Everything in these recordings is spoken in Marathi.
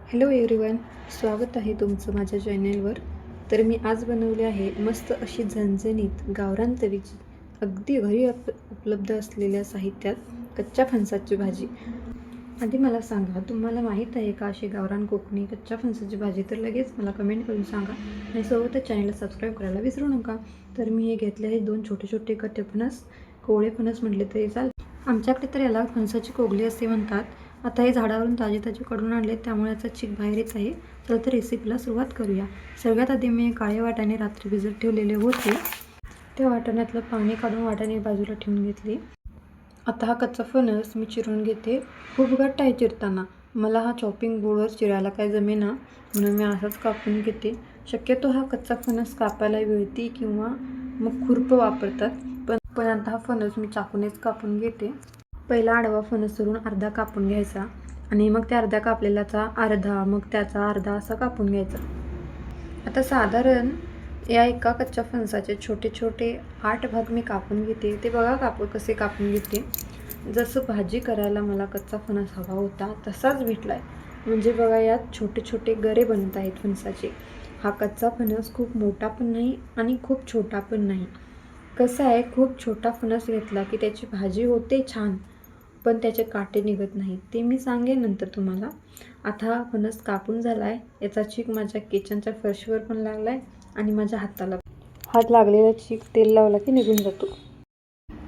हॅलो एव्हरीवन, स्वागत आहे तुमचं माझ्या चॅनेलवर. तर मी आज बनवले आहे मस्त अशी झणझणीत गावरान तवीची अगदी घरी उपलब्ध असलेल्या साहित्यात कच्च्या फणसाची भाजी. आधी मला सांगा, तुम्हाला माहीत आहे का अशी गावरान कोकणी कच्च्या फणसाची भाजी? तर लगेच मला कमेंट करून सांगा आणि सोबतच चॅनलला सबस्क्राईब करायला विसरू नका. तर मी हे घेतले आहे 2 छोटे छोटे कट्टे फणस, कोवळे फणस म्हटले तरी चालते. आमच्याकडे तर याला फणसाची कोगली असे म्हणतात. आता हे झाडावरून ताजे काढून आणले, त्यामुळे याचा चीक बाहेरच आहे. चला तर रेसिपीला सुरुवात करूया. सगळ्यात आधी मी काळे वाटाणे रात्री भिजत ठेवलेले होते. त्या वाटाण्यातलं पाणी काढून वाटाणे बाजूला ठेवून घेतले. आता हा कच्चा फणस मी चिरून घेते. खूप घट्ट आहे चिरताना. मला हा चॉपिंग बोर्डवर चिरायला काय जमेना, म्हणून मी असाच कापून घेते. शक्यतो हा कच्चा फणस कापायला विळती किंवा मग खुरपं वापरतात, पण आता हा फणस मी चाकूनेच कापून घेते. पहिला आडवा फणस सोडून अर्धा कापून घ्यायचा आणि मग त्या अर्ध्या कापलेल्याचा अर्धा, मग त्याचा अर्धा असा कापून घ्यायचा. आता साधारण या एका कच्च्या फणसाचे छोटे छोटे 8 भाग मी कापून घेते. ते बघा कसे कापून घेते. जसं भाजी करायला मला कच्चा फणस हवा होता तसाच भेटलाय. म्हणजे बघा, यात छोटे छोटे गरे बनत आहेत फणसाचे. हा कच्चा फणस खूप मोठा पण नाही आणि खूप छोटा पण नाही. कसं आहे, खूप छोटा फणस घेतला की त्याची भाजी होते छान, पण त्याचे काटे निघत नाहीत. ते मी सांगेन नंतर तुम्हाला. आता हा फणस कापून झाला आहे. याचा चीक माझ्या किचनच्या फरशीवर पण लागला आहे आणि माझ्या हात लागलेला चीक तेल लावला की निघून जातो.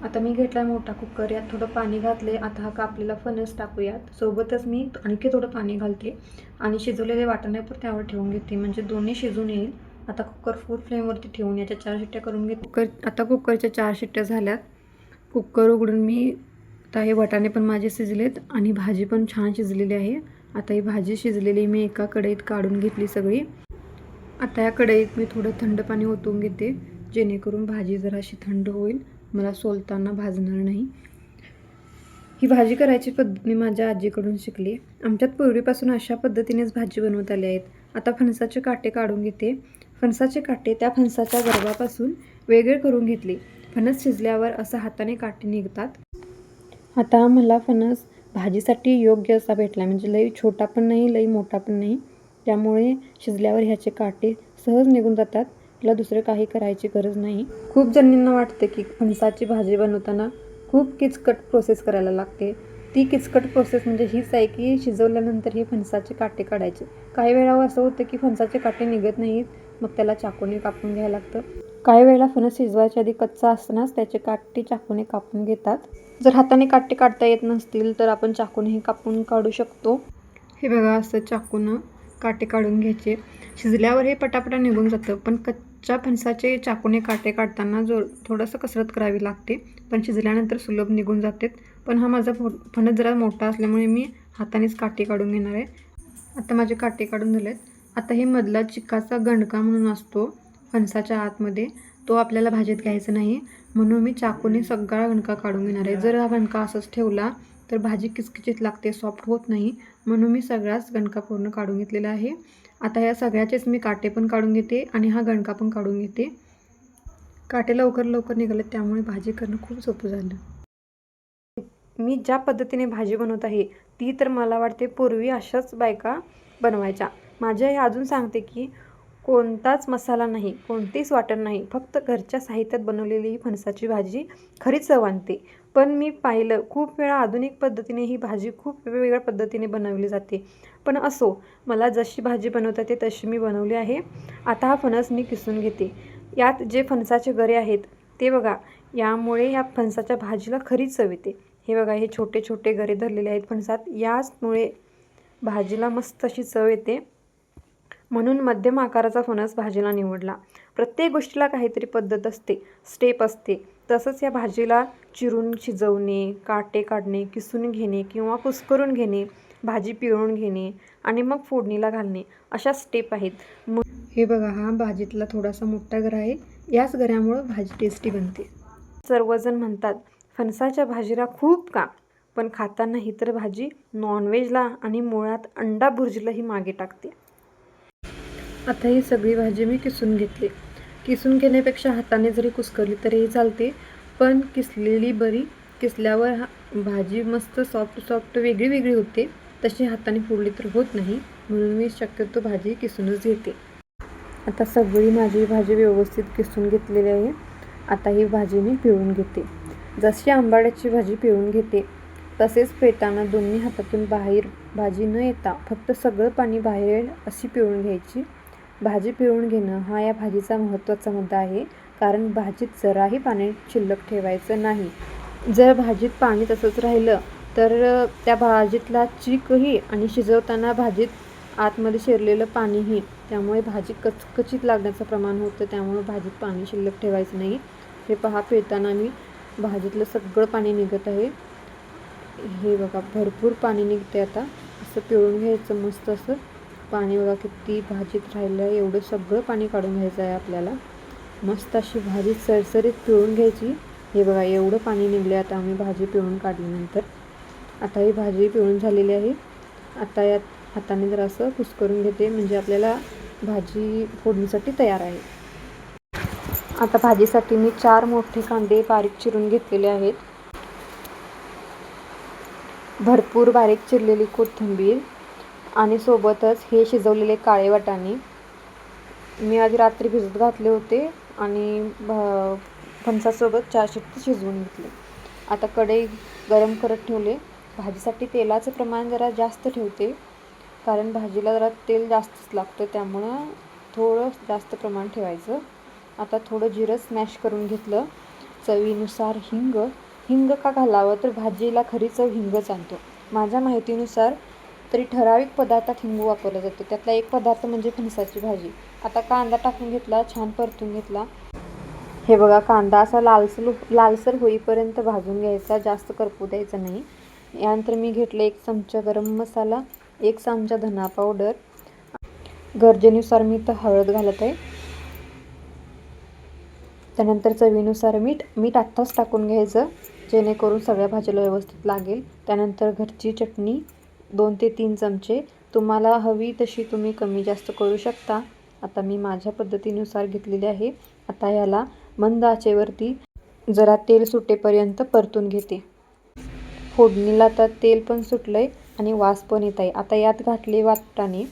आता मी घेतला मोठा कुकर. यात थोडं पाणी घातले. आता हा कापलेला फणस टाकूयात. सोबतच मी आणखी थोडं पाणी घालते आणि शिजवलेले वाटाणे पण त्यावर ठेवून घेते, म्हणजे दोन्ही शिजून येईल. आता कुकर फुल फ्लेमवरती ठेवून याच्या 4 शिट्ट्या करून घेते. आता कुकरच्या 4 शिट्ट्या झाल्यात. कुकर उघडून मी आता हे वाटाणे पण माझे शिजलेत आणि भाजी पण छान शिजलेली आहे. आता ही भाजी शिजलेली मी एका कढईत काढून घेतली सगळी. आता या कढईत मी थोडं थंड पाणी ओतून घेते, जेणेकरून भाजी जराशी थंड होईल, मला सोलताना भाजणार नाही. ही भाजी करायची पद्धत मी माझ्या आजीकडून शिकली. आमच्यात पूर्वीपासून अशा पद्धतीनेच भाजी बनवत आली आहेत. आता फणसाचे काटे काढून घेते. फणसाचे काटे त्या फणसाच्या गर्भापासून वेगळे करून घेतले. फणस शिजल्यावर असं हाताने काटे निघतात. आता मला फणस भाजीसाठी योग्य असा भेटला, म्हणजे लई छोटा पण नाही, लई मोठा पण नाही. त्यामुळे शिजल्यावर ह्याचे काटे सहज निघून जातात. त्याला दुसरं काही करायची गरज नाही. खूप जणींना वाटते की फणसाची भाजी बनवताना खूप किचकट प्रोसेस करायला लागते. ती किचकट प्रोसेस म्हणजे हीच आहे की शिजवल्यानंतर हे फणसाचे काटे काढायचे. काही वेळा असं होतं की फणसाचे काटे निघत नाहीत, मग त्याला चाकूने कापून घ्यायला लागतं. काही वेळेला फणस शिजवायच्या आधी कच्चा असतानाच त्याचे काटे चाकूने कापून घेतात. जर हाताने काटे काढता येत नसतील तर आपण चाकूनेही कापून काढू शकतो. हे बघा, असं चाकूनं काटे काढून घ्यायचे. शिजल्यावर हे पटापटा निघून जातं, पण कच्च्या फणसाचे चाकूने काटे काढताना थोडंसं कसरत करावी लागते, पण शिजल्यानंतर सुलभ निघून जातात. पण हा माझा फणस जरा मोठा असल्यामुळे मी हातानेच काटे काढून घेणार आहे. आता माझे काटे काढून झालेत. आता हे मधला चिकाचा गंडका म्हणून असतो फणसाच्या आतमध्ये, तो आपल्याला भाजीत घ्यायचा नाही, म्हणून मी चाकूने सगळा गणका काढून घेणार आहे. जर हा गणका असंच ठेवला तर भाजी किचकिचीत लागते, सॉफ्ट होत नाही, म्हणून मी सगळाच गणका पूर्ण काढून घेतलेला आहे. आता या सगळ्याचेच मी काटे पण काढून घेते आणि हा गणका पण काढून घेते. काटे लवकर निघाले, त्यामुळे भाजी करणं खूप सोपं झालं. मी ज्या पद्धतीने भाजी बनवत आहे ती तर मला वाटते पूर्वी अशाच बायका बनवायच्या. माझ्या हे अजून सांगते की कोणताच मसाला नाही, कोणतेच वाटण नाही, फक्त घरच्या साहित्यात बनवलेली ही फणसाची भाजी खरी चव आणते. पण मी पाहिलं खूप वेळा आधुनिक पद्धतीने ही भाजी खूप वेगवेगळ्या पद्धतीने बनवली जाते. पण असो, मला जशी भाजी बनवता येते तशी मी बनवली आहे. आता हा फणस मी किसून घेते. यात जे फणसाचे गरे आहेत ते बघा, यामुळे या फणसाच्या भाजीला खरी चव येते. हे बघा, हे छोटे छोटे गरे धरलेले आहेत फणसात, याचमुळे भाजीला मस्त अशी चव येते. म्हणून मध्यम आकाराचा फणस भाजीला निवडला. प्रत्येक गोष्टीला काहीतरी पद्धत असते, स्टेप असते. तसंच या भाजीला चिरून शिजवणे, काटे काढणे, किसून घेणे किंवा कुस्करून घेणे, भाजी पिळून घेणे आणि मग फोडणीला घालणे, अशा स्टेप आहेत. हे बघा, हा भाजीतला थोडासा मोठा गरा आहे. याच गऱ्यामुळं भाजी टेस्टी बनते. सर्वजण म्हणतात फणसाच्या भाजीला खूप का, पण खाताना ही तर भाजी नॉनव्हेजला आणि मुळात अंडा भुर्जीलाही मागे टाकते. आता ही सगळी भाजी मी किसून घेतली. किसून घेण्यापेक्षा हाताने जरी कुस्करली तरीही चालते, पण किसलेली बरी. किसल्यावर भाजी मस्त सॉफ्ट वेगळी होते. तशी हाताने फोडली तर होत नाही. म्हणून मी शक्यतो भाजी किसूनच घेते. आता सगळी माझी भाजी व्यवस्थित किसून घेतलेली आहे. आता ही भाजी मी पिळून घेते. जशी आंबाड्याची भाजी पिळून घेते तसेच पिळताना दोन्ही हातातून बाहेर भाजी न येता फक्त सगळं पाणी बाहेर येईल अशी पिळून घ्यायची. भाजी पिळून घेणं हा या भाजीचा महत्त्वाचा मुद्दा आहे, कारण भाजीत जराही पाणी शिल्लक ठेवायचं नाही. जर भाजीत पाणी तसंच राहिलं तर त्या भाजीतला चिकही आणि शिजवताना भाजीत आतमध्ये शिरलेलं पाणीही, त्यामुळे भाजी कचकचीत लागण्याचं प्रमाण होतं. त्यामुळे भाजीत पाणी शिल्लक ठेवायचं नाही. हे पहा, पिळताना मी भाजीतलं सगळं पाणी निघत आहे. हे बघा, भरपूर पाणी निघते. आता असं पिळून घ्यायचं मस्त असं पाणी. बघा किती भाजीत राहिलं आहे, एवढं सगळं पाणी काढून घ्यायचं आहे आपल्याला. मस्त अशी भाजी सरसरीत पिळून घ्यायची. हे बघा, एवढं पाणी निघले आता आम्ही भाजी पिळून काढल्यानंतर. आता ही भाजी पिळून झालेली आहे. आता यात हाताने जर असं कुस्करून घेते, म्हणजे आपल्याला भाजी फोडणीसाठी तयार आहे. आता भाजीसाठी मी 4 मोठे कांदे बारीक चिरून घेतलेले आहेत. भरपूर बारीक चिरलेली कोथिंबीर आणि सोबतच हे शिजवलेले काळे वाटाणे मी आधी रात्री भिजत घातले होते आणि फणसासोबत 4 शिट्टी शिजवून घेतले. आता कढई गरम करत ठेवले. भाजीसाठी तेलाचं प्रमाण जरा जास्त ठेवते, कारण भाजीला जरा तेल जास्तच लागतं, त्यामुळं थोडं जास्त प्रमाण ठेवायचं. आता थोडं जिरं स्मॅश करून घेतलं. चवीनुसार हिंग का घालावं, तर भाजीला खरी चव हिंगच आणतो. माझ्या माहितीनुसार तरी ठराविक पदार्थात हिंग वापरला जातो. त्यातला एक पदार्थ म्हणजे फणसाची भाजी. आता कांदा टाकून घेतला, छान परतून घेतला. हे बघा, कांदा असा लालसर होईपर्यंत भाजून घ्यायचा, जास्त करपू द्यायचा नाही. यानंतर मी घेतले 1 चमचा गरम मसाला, 1 चमचा धना पावडर, गरजेनुसार मी तर हळद घालत आहे. त्यानंतर चवीनुसार मीठ आत्ताच टाकून घ्यायचं, जेणेकरून सगळ्या भाजीला व्यवस्थित लागेल. त्यानंतर घरची चटणी 2 ते 3 चमचे. तुम्हाला हवी तशी तुम्ही कमी जास्त करू शकता. आता मी माझ्या पद्धतीनुसार घेतलेली आहे. आता याला मंद आचेवरती जरा तेल सुटेपर्यंत परतून घेते. फोडणीला आता तेल पण सुटलंय आणि वास पण येत आहे. आता यात घातले वाटाणे.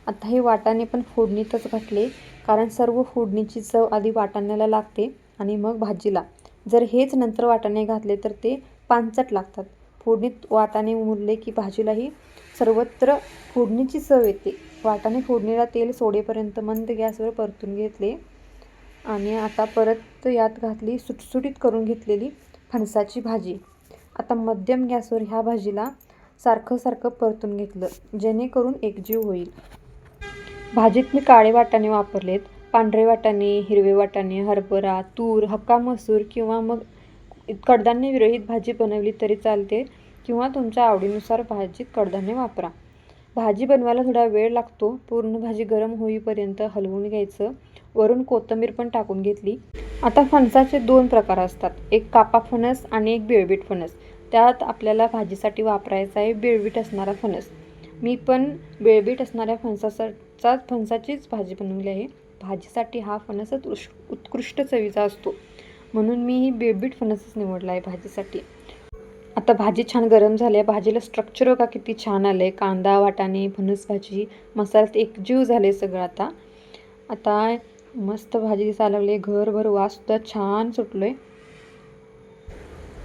आता हे वाटाणे पण फोडणीतच घातले, कारण सर्व फोडणीची चव आधी वाटाण्याला लागते आणि मग भाजीला. जर हेच नंतर वाटाणे घातले तर ते पांचट लागतात. फोडणीत वाटाणे मुरले की भाजीलाही सर्वत्र फोडणीची चव येते. वाटाणे फोडणीला तेल सोडेपर्यंत मंद गॅसवर परतून घेतले आणि आता परत यात घातली सुटसुटीत करून घेतलेली फणसाची भाजी. आता मध्यम गॅसवर ह्या भाजीला सारखं परतून घेतलं, जेणेकरून एकजीव होईल. भाजीत मी काळे वाटाणे वापरलेत. पांढरे वाटाणे, हिरवे वाटाणे, हरभरा, तूर, हक्का मसूर किंवा मग कडधान्य विरहित भाजी बनवली तरी चालते, किंवा तुमच्या आवडीनुसार भाजीत कडधान्य वापरा. भाजी बनवायला थोडा वेळ लागतो. पूर्ण भाजी गरम होईपर्यंत हलवून घ्यायचं. वरून कोथिंबीर पण टाकून घेतली. आता फणसाचे 2 प्रकार असतात, एक कापा फणस आणि एक बिळबिट फणस. त्यात आपल्याला भाजीसाठी वापरायचा आहे बिळबिट असणारा फणस. मी पण बिळबिट असणाऱ्या फणसाचीच भाजी बनवली आहे. भाजीसाठी हा फणसच उत्कृष्ट चवीचा असतो, म्हणून मी ही बिळबिट फणसच निवडला आहे भाजीसाठी. आता भाजी छान गरम झाली आहे. भाजीला स्ट्रक्चर बघा किती छान आलं आहे. कांदा, वाटाणे, फणस भाजी, मसाल्यात एकजीव झाले सगळं. आता मस्त भाजी दिसायला लागली. घरभर वाससुद्धा छान सुटलो आहे.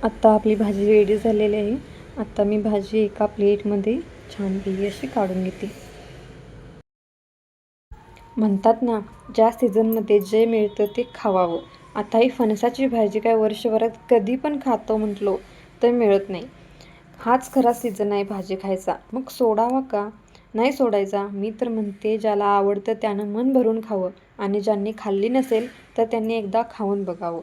आता आपली भाजी रेडी झालेली आहे. आता मी भाजी एका प्लेटमध्ये छानपैकी अशी काढून घेते. म्हणतात ना, ज्या सीझनमध्ये जे मिळतं ते खावावं. आता ही फणसाची भाजी काय वर्षभरात कधी पण खातो म्हटलो तर मिळत नाही. हाच खरा सीझन आहे भाजी खायचा. मग सोडावा का? नाही सोडायचा. मी तर म्हणते, ज्याला आवडतं त्यानं मन भरून खावं आणि ज्यांनी खाल्ली नसेल तर त्यांनी एकदा खाऊन बघावं.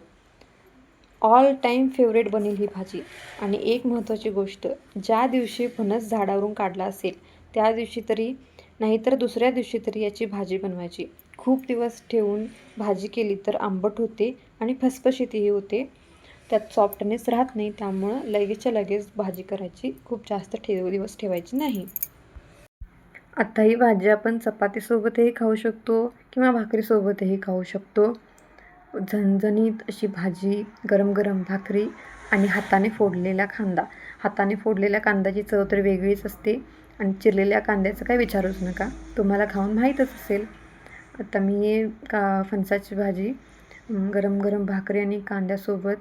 ऑल टाईम फेवरेट बनेल ही भाजी. आणि एक महत्त्वाची गोष्ट, ज्या दिवशी फणस झाडावरून काढला असेल त्या दिवशी तरी, नाहीतर दुसऱ्या दिवशी तरी याची भाजी बनवायची. खूप दिवस ठेवून भाजी केली तर आंबट होते आणि फसफशीतही होते. त्यात सॉफ्टनेस राहत नाही. त्यामुळं लगेचच्या लगेच भाजी करायची, खूप जास्त दिवस ठेवायची नाही. आता ही भाजी आपण चपातीसोबतही खाऊ शकतो किंवा भाकरीसोबतही खाऊ शकतो. झणझणीत अशी भाजी, गरम गरम भाकरी आणि हाताने फोडलेला कांदा. हाताने फोडलेल्या कांद्याची चव तर वेगळीच असते. आणि चिरलेल्या कांद्याचं काय विचारूच नका, तुम्हाला खाऊन माहीतच असेल. आता मी फणसाची भाजी गरम गरम भाकरी आणि कांद्यासोबत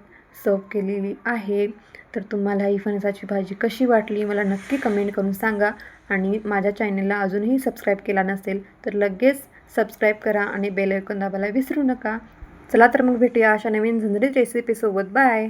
सर्व केलेली आहे. तर तुम्हाला ही फणसाची भाजी कशी वाटली मला नक्की कमेंट करून सांगा. आणि माझ्या चॅनलला अजूनही सबस्क्राईब केला नसेल तर लगेच सबस्क्राईब करा आणि बेल आयकॉन दाबायला विसरू नका. चला तर मग भेटूया अशा नवीन झणझणीत रेसिपीसोबत. बाय.